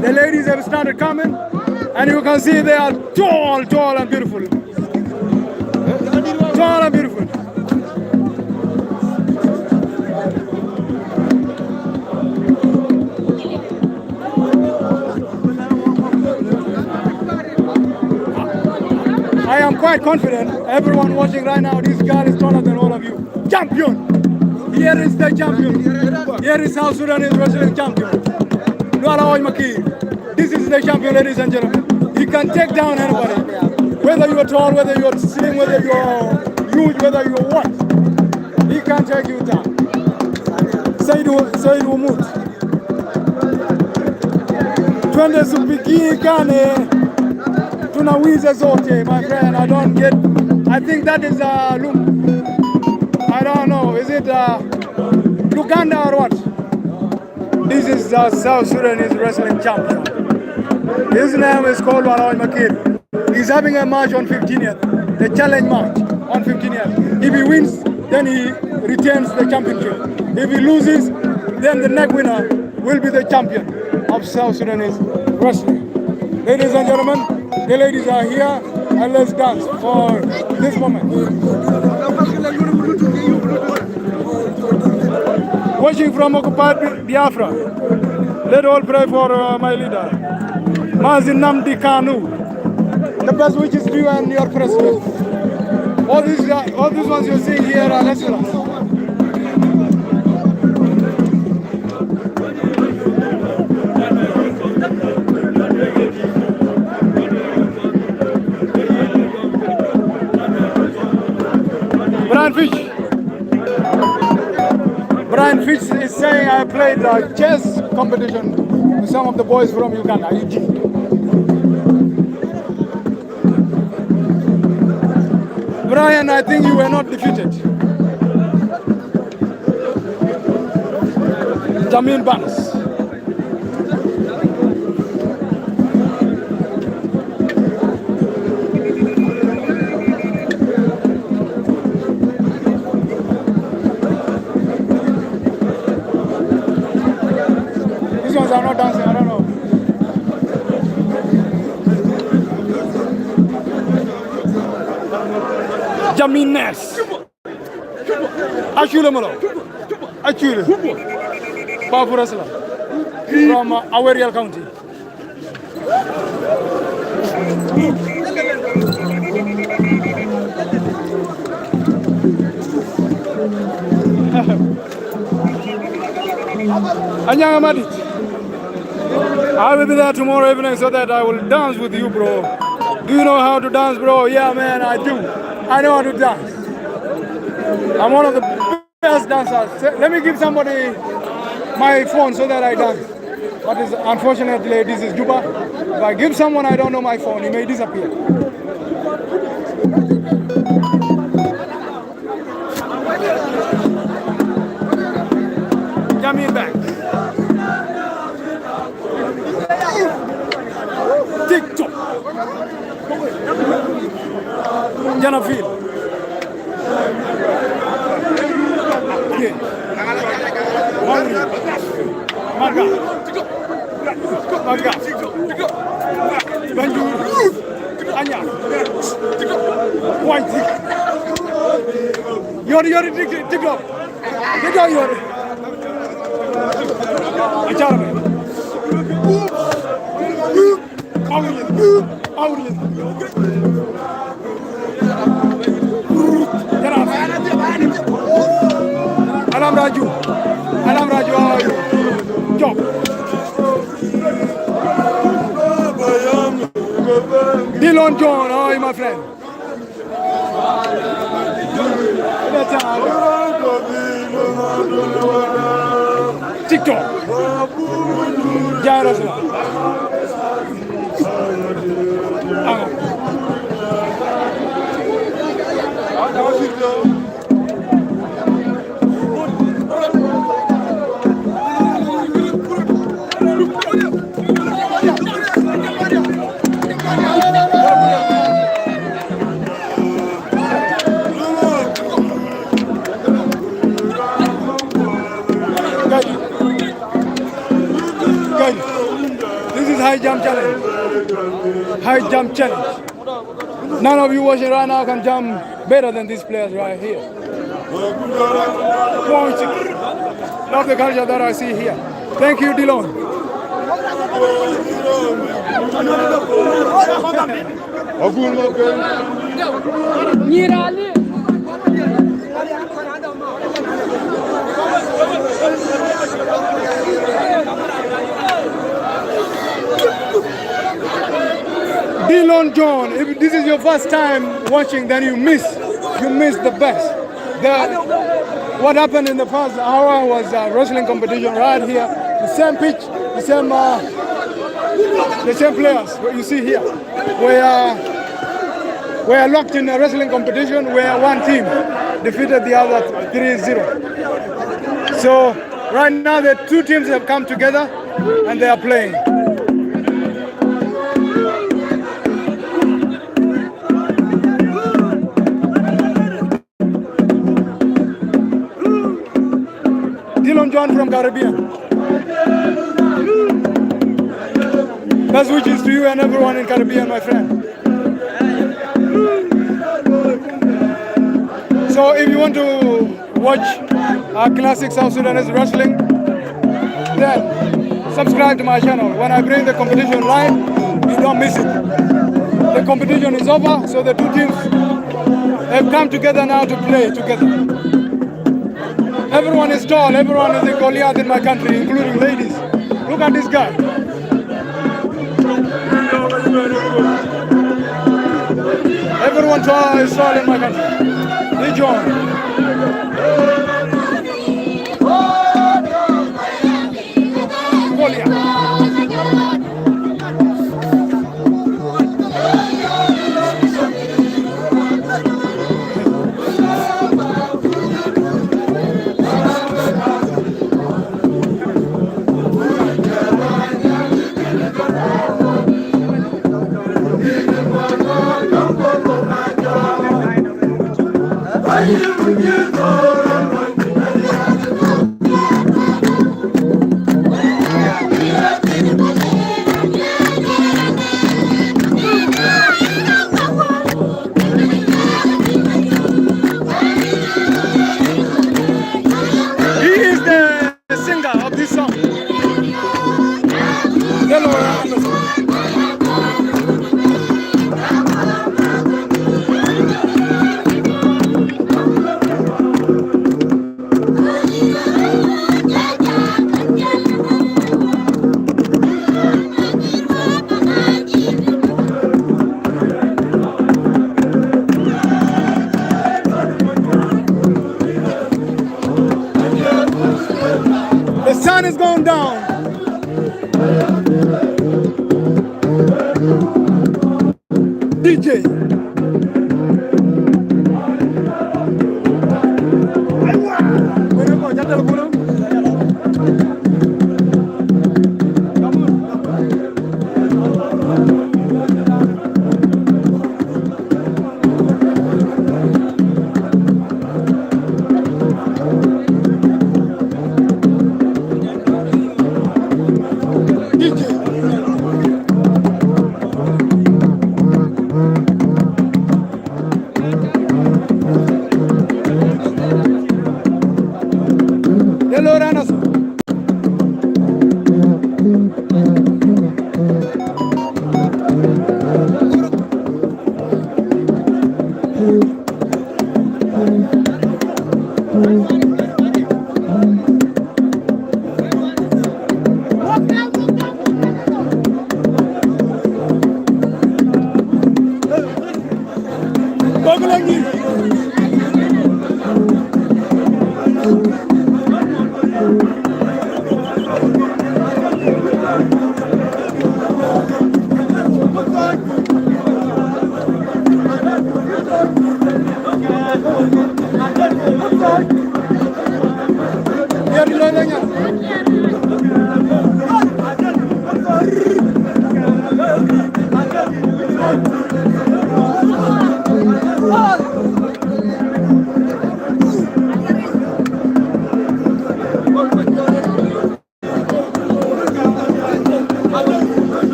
The ladies have started coming, and you can see they are tall and beautiful. Tall and beautiful. I am quite confident, everyone watching right now, this girl is taller than all of you. Champion! Here is the champion. Here is South Sudanese wrestling champion. Makuei. This is the champion, ladies and gentlemen. He can take down anybody. Whether you are tall, whether you are slim, whether you are huge, whether you are what. He can take you down. Say it Umut. Twende supiki kane. Tunawiza zote, my friend. I think that is I don't know. Is it Uganda or what? This is the South Sudanese wrestling champion. His name is called Mamer. He's having a match on 15th, the challenge match on 15th. If he wins, then he retains the championship. If he loses, then the next winner will be the champion of South Sudanese wrestling. Ladies and gentlemen, the ladies are here, and let's dance for this moment. Watching from occupied Biafra, let all pray for my leader, Mazin Namdi Kanu. The best wishes to you and your president. All these ones you're seeing here are wrestlers. Brian Fitch is saying I played chess competition with some of the boys from Uganda. Brian, I think you were not defeated. Jamin Banks. Jamines. Achule Malo. Achule. Powerful wrestler from Yirol County. I will be there tomorrow evening so that I will dance with you, bro. Do you know how to dance, bro? Yeah, man, I do. I know how to dance. I'm one of the best dancers. Let me give somebody my phone so that I dance. But unfortunately, this is Juba. If I give someone I don't know my phone, he may disappear. Jamie back. TikTok. Janafil. Maga. Banju. Anya. White. Yori TikTok. TikTok yori. Acara. Alam Raju, how are you? Jok. Dylan John, how are you, my friend? TikTok. Jairus. This is high jump challenge. High jump challenge. None of you watching right now can jump better than these players right here. Love the culture that I see here. Thank you, Dylan. Dylan John, if this is your first time watching, then you miss the best. What happened in the first hour was a wrestling competition right here. The same pitch, the same players. What you see here, we are locked in a wrestling competition where one team defeated the other 3-0. So right now the two teams have come together and they are playing. Dylan John from Caribbean. Best wishes to you and everyone in Caribbean, my friend. So if you want to watch our classic South Sudanese wrestling, then subscribe to my channel. When I bring the competition live, you don't miss it. The competition is over, so the two teams have come together now to play together. Everyone is tall, everyone is a Goliath in my country, including ladies. Look at this guy. Everyone is tall in my country. They join. Goliath. is going down. DJ.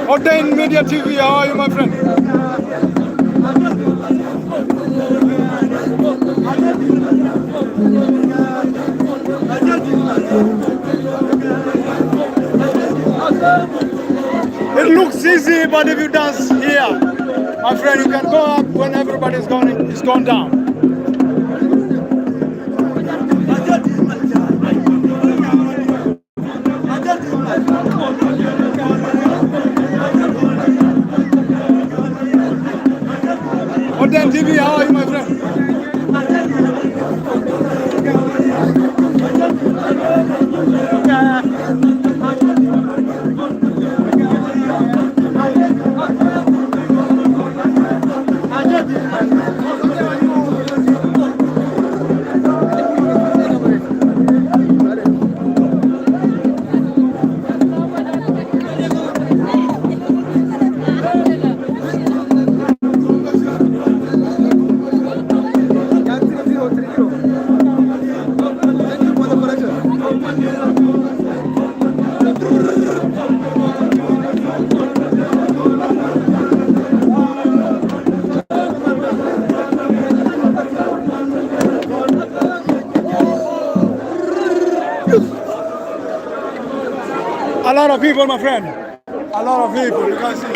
Ordained Media TV, how are you, my friend? It looks easy, but if you dance here, my friend, you can go up when everybody's going, it's gone down. Ordained TV, how are you, my friend? A lot of people, my friend. A lot of people, you can see.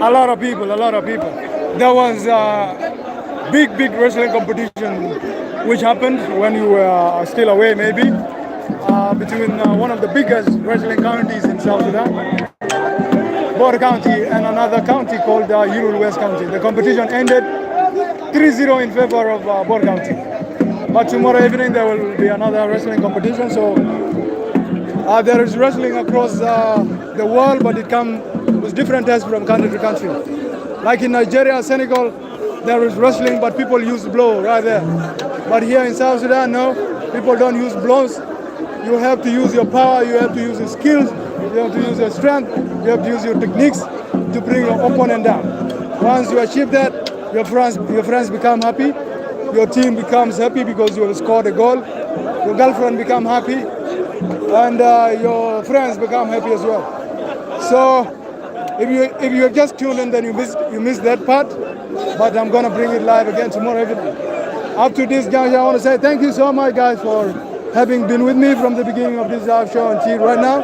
A lot of people, a lot of people. There was a big wrestling competition which happened when you were still away, maybe, between one of the biggest wrestling counties in South Sudan, Bor County, and another county called Yirol West County. The competition ended 3-0 in favor of Bor County. But tomorrow evening there will be another wrestling competition. So there is wrestling across the world, but it comes with different tests from country to country. Like in Nigeria, Senegal, there is wrestling, but people use blow right there. But here in South Sudan, no, people don't use blows. You have to use your power, you have to use your skills, you have to use your strength, you have to use your techniques to bring your opponent down. Once you achieve that, your friends become happy, your team becomes happy because you have scored a goal, your girlfriend become happy, and your friends become happy as well. So if you just tuned in, then you miss that part, but I'm going to bring it live again tomorrow evening. Up to this juncture, I want to say thank you so much, guys, for having been with me from the beginning of this live show until right now.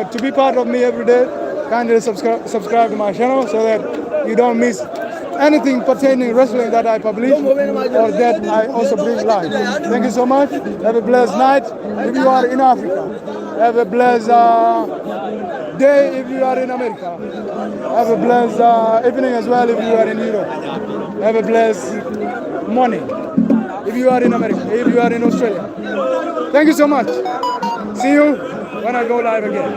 To be part of me every day, kindly subscribe to my channel so that you don't miss anything pertaining wrestling that I publish or that I also bring live. Thank you so much. Have a blessed night if you are in Africa. Have a blessed day if you are in America. Have a blessed evening as well if you are in Europe. Have a blessed morning if you are in America, if you are in Australia. Thank you so much. See you when I go live again.